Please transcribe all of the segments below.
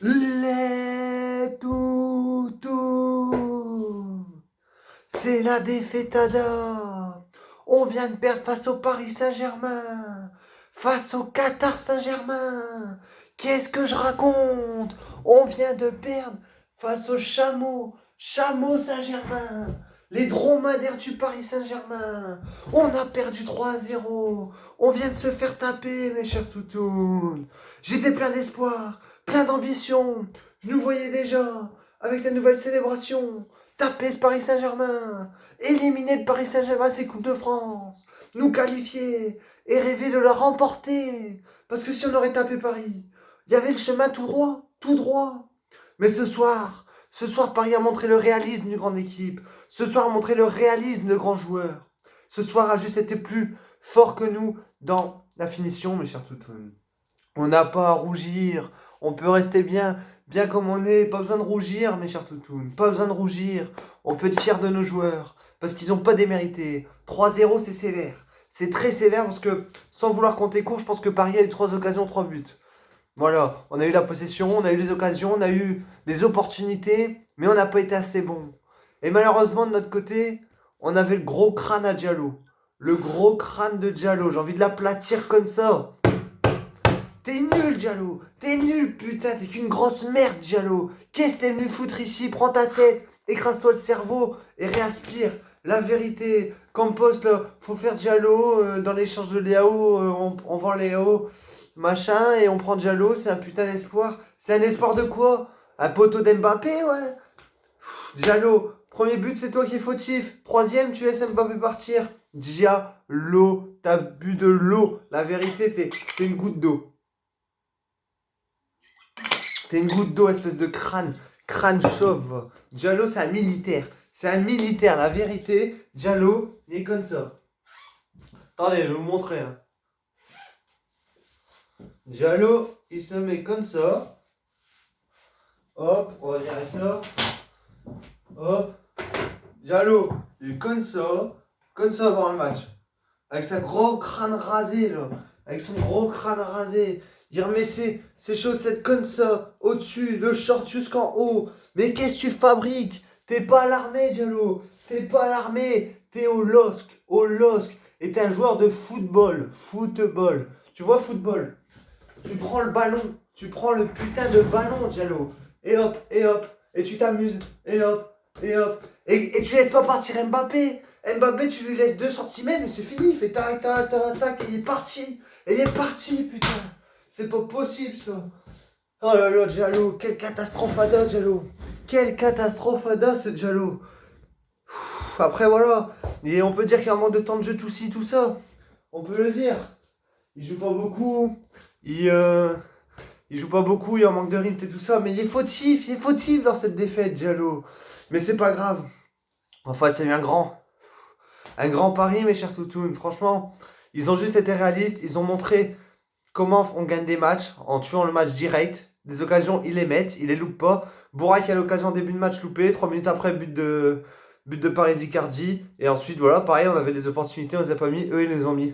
Les toutous, c'est la défaitada. On vient de perdre face au Paris Saint-Germain, face au Qatar Saint-Germain. Qu'est-ce que je raconte? On vient de perdre face au Chameau Saint-Germain. Les dromadaires du Paris Saint-Germain. On a perdu 3-0. On vient de se faire taper, mes chers toutous. J'étais plein d'espoir, plein d'ambition. Je nous voyais déjà avec la nouvelle célébration. Taper ce Paris Saint-Germain, éliminer le Paris Saint-Germain à ses Coupes de France, nous qualifier et rêver de la remporter. Parce que si on aurait tapé Paris, il y avait le chemin tout droit, tout droit. Mais ce soir Paris a montré le réalisme d'une grande équipe. Ce soir a montré le réalisme de grands joueurs. Ce soir a juste été plus fort que nous dans la finition, mes chers toutous. On n'a pas à rougir. On peut rester bien comme on est. Pas besoin de rougir, mes chers toutous. Pas besoin de rougir. On peut être fier de nos joueurs. Parce qu'ils n'ont pas démérité. 3-0, c'est sévère. C'est très sévère parce que, sans vouloir compter court, je pense que Paris a eu 3 occasions, 3 buts. Voilà, on a eu la possession, on a eu les occasions, on a eu des opportunités, mais on n'a pas été assez bon. Et malheureusement, de notre côté, on avait le gros crâne à Diallo. Le gros crâne de Diallo. J'ai envie de l'aplatir comme ça. T'es nul, Diallo. T'es nul, putain. T'es qu'une grosse merde, Diallo. Qu'est-ce que t'es venu foutre ici? Prends ta tête, écrase-toi le cerveau et réaspire. La vérité. Campos, là, faut faire Diallo. Dans l'échange de Léao, on vend Léao, machin, et on prend Diallo. C'est un putain d'espoir. C'est un espoir de quoi? Un poteau d'Mbappé, ouais. Diallo, premier but, c'est toi qui es fautif. Troisième, tu laisses Mbappé partir. Diallo, t'as bu de l'eau. La vérité, t'es une goutte d'eau. T'es une goutte d'eau, espèce de crâne. Crâne chauve. Diallo, c'est un militaire. C'est un militaire, la vérité. Diallo, il est comme ça. Attendez, je vais vous montrer. Hein. Diallo, il se met comme ça. Hop, on va virer ça. Hop. Diallo, il est comme ça avant le match. Avec sa gros crâne rasé, là. Avec son gros crâne rasé. Il remet ses chaussettes comme ça, au-dessus, le short jusqu'en haut. Mais qu'est-ce que tu fabriques? T'es pas à l'armée, Diallo. T'es pas à l'armée. T'es au LOSC. Au LOSC. Et t'es un joueur de football. Football. Tu vois, football. Tu prends le ballon. Tu prends le putain de ballon, Diallo. Et hop, et hop. Et tu t'amuses. Et hop, et hop. Et tu laisses pas partir Mbappé. Mbappé, tu lui laisses 2 cm, mais c'est fini. Il fait tac, tac, tac, tac. Et il est parti. Et il est parti, putain. C'est pas possible, ça. Oh là là, Diallo. Quelle catastrophe ada, Diallo. Quelle catastrophe ada, ce Diallo. Après, voilà. Et on peut dire qu'il y a un manque de temps de jeu, tout ci, tout ça. On peut le dire. Il joue pas beaucoup. Il joue pas beaucoup, il y a un manque de rythme et tout ça. Mais il est fautif dans cette défaite, Diallo. Mais c'est pas grave. Enfin, c'est un grand pari, mes chers toutounes. Franchement, ils ont juste été réalistes. Ils ont montré comment on gagne des matchs en tuant le match direct. Des occasions, ils les mettent, ils les loupent pas. Bourak a l'occasion en début de match loupé. 3 minutes après, but de Paris d'Icardi. Et ensuite, voilà, pareil, on avait des opportunités, on les a pas mis. Eux, ils les ont mis.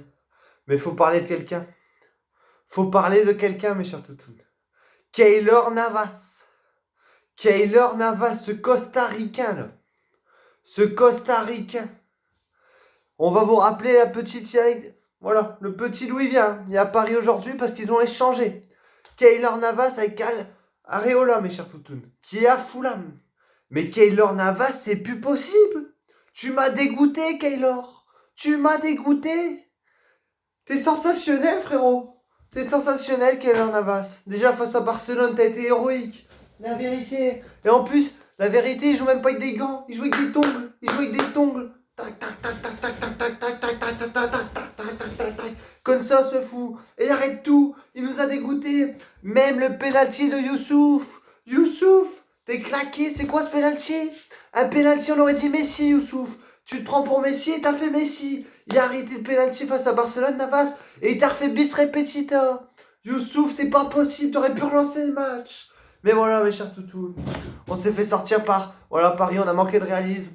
Mais faut parler de quelqu'un. Faut parler de quelqu'un, mes chers toutounes. Keylor Navas. Keylor Navas, ce Costa-Ricain, là. Ce Costa-Ricain. On va vous rappeler la petite... Voilà, le petit Louis vient. Il est à Paris aujourd'hui parce qu'ils ont échangé. Keylor Navas avec Areola, mes chers toutounes, qui est à Fulham. Mais Keylor Navas, c'est plus possible. Tu m'as dégoûté, Keylor. Tu m'as dégoûté. T'es sensationnel, frérot. T'es sensationnel, Keylor Navas. Déjà, face à Barcelone, t'as été héroïque. La vérité. Et en plus, la vérité, il joue même pas avec des gants. Il joue avec des tongs. Il joue avec des tongs. Tac, tac, tac, tac, tac, tac, tac, tac, tac, tac, tac, tac, tac, tac, tac, tac. Comme ça, ce fou. Et il arrête tout. Il nous a dégoûtés. Même le penalty de Youssouf. Youssouf, t'es claqué. C'est quoi ce penalty? Un penalty, on aurait dit Messi, Youssouf. Tu te prends pour Messi et t'as fait Messi. Il a arrêté le penalty face à Barcelone, Navas. Et il t'a refait bis repetita. Youssouf, c'est pas possible. T'aurais pu relancer le match. Mais voilà, mes chers toutous. On s'est fait sortir par... Voilà, Paris, on a manqué de réalisme.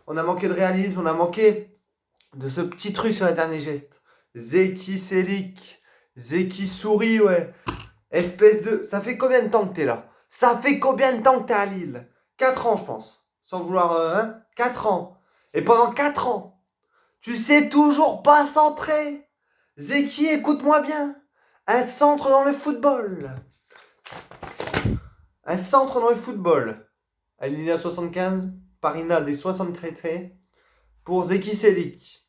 On a manqué de ce petit truc sur les derniers gestes. Zeki Selik. Zeki sourit, ouais. Espèce de... Ça fait combien de temps que t'es là? Ça fait combien de temps que t'es à Lille? 4 ans, je pense. Sans vouloir, 4 ans. Et pendant 4 ans, tu sais toujours pas centrer. Zeki, écoute-moi bien. Un centre dans le football. Un centre dans le football. Alinéa 75, Parina des 73 pour Zeki Selik.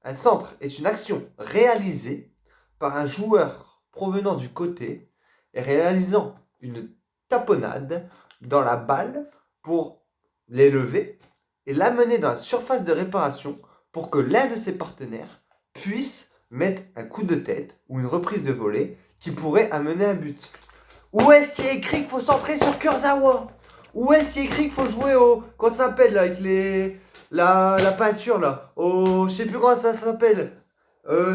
Un centre est une action réalisée par un joueur provenant du côté et réalisant une taponnade dans la balle pour l'élever et l'amener dans la surface de réparation pour que l'un de ses partenaires puisse mettre un coup de tête ou une reprise de volée qui pourrait amener un but. Où est-ce qu'il y a écrit qu'il faut centrer sur Kurzawa? Où est-ce qu'il y a écrit qu'il faut jouer au... Comment ça s'appelle là, avec la peinture là, je sais plus comment ça s'appelle,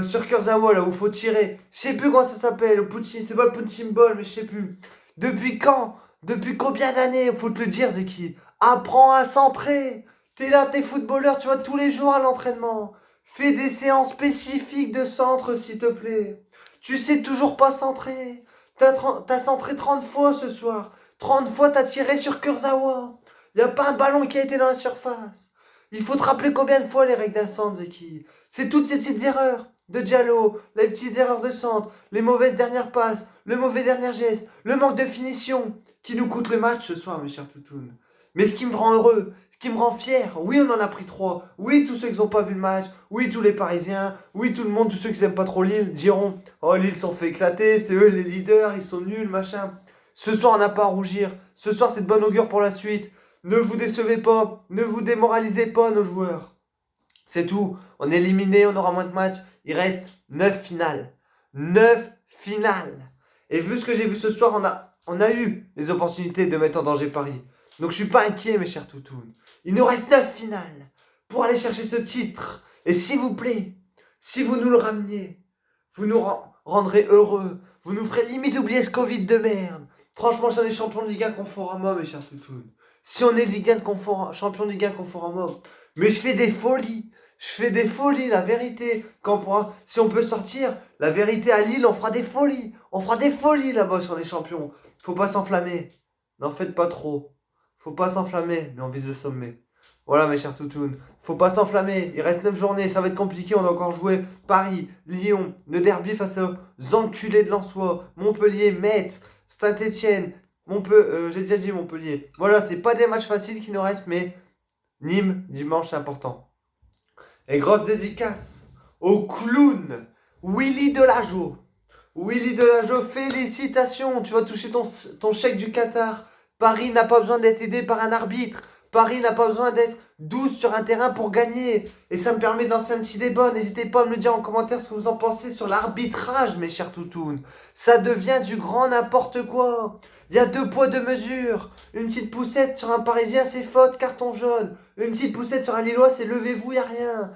sur Kurzawa là où faut tirer, je sais plus comment ça s'appelle, c'est pas le punching ball mais je sais plus. Depuis quand? Depuis combien d'années? Faut te le dire Zeki. Apprends à centrer. T'es là, t'es footballeur, tu vas tous les jours à l'entraînement. Fais des séances spécifiques de centre s'il te plaît. Tu sais toujours pas centrer. T'as centré 30 fois ce soir. 30 fois t'as tiré sur Kurzawa. Y a pas un ballon qui a été dans la surface. Il faut te rappeler combien de fois les règles d'un centre, Zeki. C'est toutes ces petites erreurs de Diallo, les petites erreurs de centre, les mauvaises dernières passes, le mauvais dernier geste, le manque de finition qui nous coûte le match ce soir, mes chers toutounes. Mais ce qui me rend heureux, ce qui me rend fier, oui, on en a pris 3. Oui, tous ceux qui n'ont pas vu le match, oui, tous les Parisiens, oui, tout le monde, tous ceux qui n'aiment pas trop Lille diront oh, Lille s'en fait éclater, c'est eux les leaders, ils sont nuls, machin. Ce soir, on n'a pas à rougir. Ce soir, c'est de bonne augure pour la suite. Ne vous décevez pas, ne vous démoralisez pas, nos joueurs. C'est tout. On est éliminé, on aura moins de matchs. Il reste 9 finales. 9 finales. Et vu ce que j'ai vu ce soir, on a eu les opportunités de mettre en danger Paris. Donc je suis pas inquiet, mes chers toutounes. Il nous reste 9 finales pour aller chercher ce titre. Et s'il vous plaît, si vous nous le rameniez, vous nous rendrez heureux. Vous nous ferez limite oublier ce Covid de merde. Franchement, si on est champion de Ligue 1 Conforama, mes chers toutounes. Si on est champion de Ligue 1 Conforama. Mais je fais des folies. Je fais des folies, la vérité. Si on peut sortir, la vérité à Lille, on fera des folies. On fera des folies là-bas sur les champions. Faut pas s'enflammer. N'en faites pas trop. Faut pas s'enflammer, mais on vise le sommet. Voilà mes chers toutounes. Faut pas s'enflammer. Il reste 9 journées, ça va être compliqué. On doit encore jouer Paris, Lyon, le derby face aux enculés de Lensois, Montpellier, Metz, Saint-Etienne, j'ai déjà dit Montpellier. Voilà, c'est pas des matchs faciles qui nous restent, mais Nîmes, dimanche, c'est important. Et grosse dédicace au clown Willy Delageau. Willy Delageau, félicitations. Tu vas toucher ton chèque du Qatar. Paris n'a pas besoin d'être aidé par un arbitre. Paris n'a pas besoin d'être 12 sur un terrain pour gagner. Et ça me permet de lancer un petit débat. N'hésitez pas à me le dire en commentaire ce que vous en pensez sur l'arbitrage, mes chers toutounes. Ça devient du grand n'importe quoi. Il y a 2 poids 2 mesures. Une petite poussette sur un Parisien, c'est faute, carton jaune. Une petite poussette sur un Lillois, c'est levez-vous, il n'y a rien.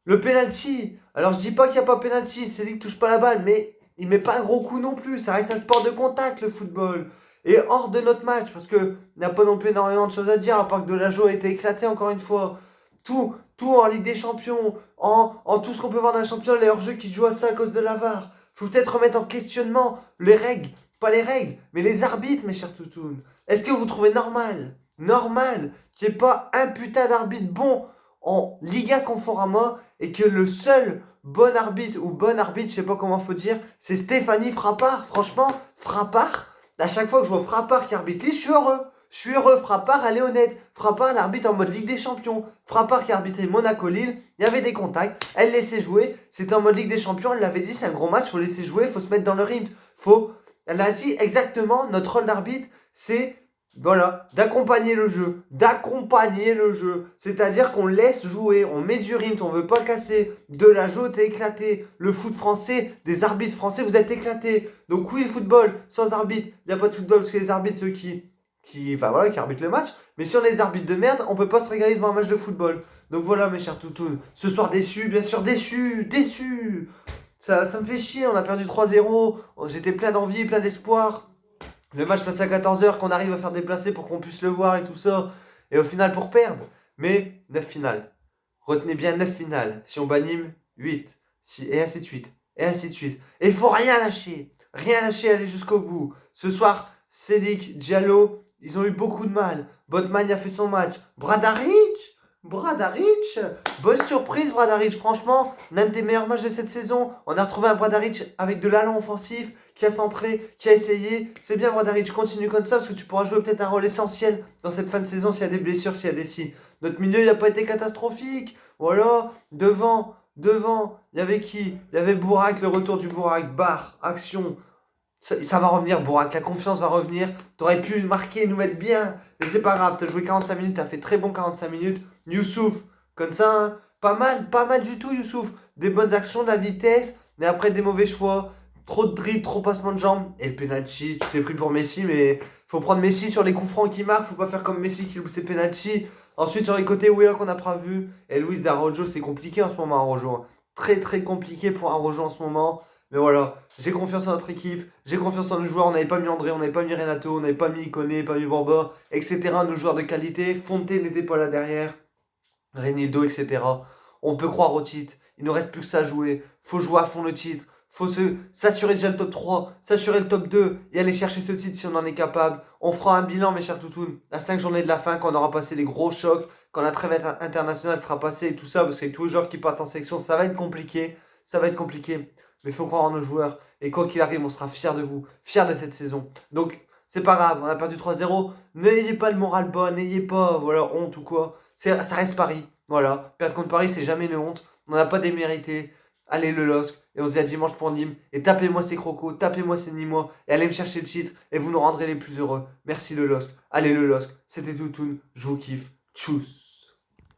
Le penalty. Alors je dis pas qu'il n'y a pas penalty, c'est lui qui touche pas la balle, mais il met pas un gros coup non plus. Ça reste un sport de contact, le football. Et hors de notre match, parce qu'il n'y a pas non plus énormément de choses à dire, à part que Delageau a été éclaté encore une fois. Tout en Ligue des Champions, en tout ce qu'on peut voir dans les championnat, les hors-jeux qui jouent à ça à cause de la VAR. Faut peut-être remettre en questionnement les règles, pas les règles, mais les arbitres, mes chers toutounes. Est-ce que vous trouvez normal qu'il n'y ait pas un putain d'arbitre bon en Ligue 1 Conforama et que le seul bon arbitre, ou bonne arbitre, je sais pas comment faut dire, c'est Stéphanie Frappard. Franchement, Frappard, à chaque fois que je vois Frappard qui arbitre, je suis heureux. Je suis heureux. Frappard, elle est honnête. Frappard, elle arbitre en mode Ligue des Champions. Frappard qui arbitrait Monaco-Lille, il y avait des contacts, elle laissait jouer. C'était en mode Ligue des Champions, elle l'avait dit, c'est un gros match, faut laisser jouer, faut se mettre dans le rythme. Elle a dit exactement, notre rôle d'arbitre, c'est voilà, d'accompagner le jeu. C'est-à-dire qu'on laisse jouer, on met du rythme, on veut pas casser. Delageau, t'es éclaté. Le foot français, des arbitres français, vous êtes éclatés. Donc oui, le football, sans arbitre, il n'y a pas de football parce que les arbitres, ceux qui arbitrent le match. Mais si on est des arbitres de merde, on peut pas se régaler devant un match de football. Donc voilà, mes chers toutous. Ce soir déçu, bien sûr, déçu. Ça me fait chier, on a perdu 3-0. J'étais plein d'envie, plein d'espoir. Le match passe à 14h, qu'on arrive à faire déplacer pour qu'on puisse le voir et tout ça. Et au final, pour perdre. Mais 9 finales. Retenez bien 9 finales. Si on bat Nîmes, 8. Et ainsi de suite. Et il faut rien lâcher. Rien lâcher, aller jusqu'au bout. Ce soir, Selic, Diallo, ils ont eu beaucoup de mal. Botman a fait son match. Bradaric, bonne surprise Bradaric, franchement, l'un des meilleurs matchs de cette saison. On a retrouvé un Bradaric avec de l'allant offensif, qui a centré, qui a essayé. C'est bien Bradaric, continue comme ça parce que tu pourras jouer peut-être un rôle essentiel dans cette fin de saison s'il y a des blessures, s'il y a des si. Notre milieu, il n'a pas été catastrophique. Voilà, devant, il y avait qui? Il y avait Bourak, le retour du Bourak, barre, action. Ça va revenir, Bourak, la confiance va revenir. T'aurais pu marquer, nous mettre bien, mais c'est pas grave. T'as joué 45 minutes, t'as fait très bon 45 minutes. Youssouf, comme ça, hein, pas mal du tout, Youssouf. Des bonnes actions, de la vitesse, mais après des mauvais choix. Trop de dribble, trop passement de jambes. Et le penalty, tu t'es pris pour Messi, mais faut prendre Messi sur les coups francs qui marquent. Faut pas faire comme Messi qui loupe ses penalty. Ensuite, sur les côtés, Weah qu'on n'a pas vu. Et Luis d'Araujo, c'est compliqué en ce moment, Araujo. Très très compliqué pour Araujo en ce moment. Mais voilà, j'ai confiance en notre équipe, j'ai confiance en nos joueurs. On n'avait pas mis André, on n'avait pas mis Renato, on n'avait pas mis Iconé, pas mis Borba, etc. Nos joueurs de qualité. Fonte n'était pas là derrière. Renildo, etc. On peut croire au titre. Il ne reste plus que ça à jouer. Faut jouer à fond le titre. Faut s'assurer déjà le top 3, s'assurer le top 2 et aller chercher ce titre si on en est capable. On fera un bilan, mes chers toutounes, à 5 journées de la fin, quand on aura passé les gros chocs, quand la trêve internationale sera passée et tout ça, parce qu'avec tous les joueurs qui partent en section, ça va être compliqué. Ça va être compliqué. Mais il faut croire en nos joueurs. Et quoi qu'il arrive, on sera fiers de vous, fiers de cette saison. Donc, c'est pas grave, on a perdu 3-0. N'ayez pas le moral bas, n'ayez pas voilà, honte ou quoi. Ça reste Paris. Voilà, perdre contre Paris, c'est jamais une honte. On n'a pas démérité. Allez, le LOSC. Et on se dit à dimanche pour Nîmes. Et tapez-moi ces crocos, tapez-moi ces Nîmois. Et allez me chercher le titre. Et vous nous rendrez les plus heureux. Merci le LOSC. Allez, le LOSC. C'était Toutoun. Je vous kiffe. Tchuss.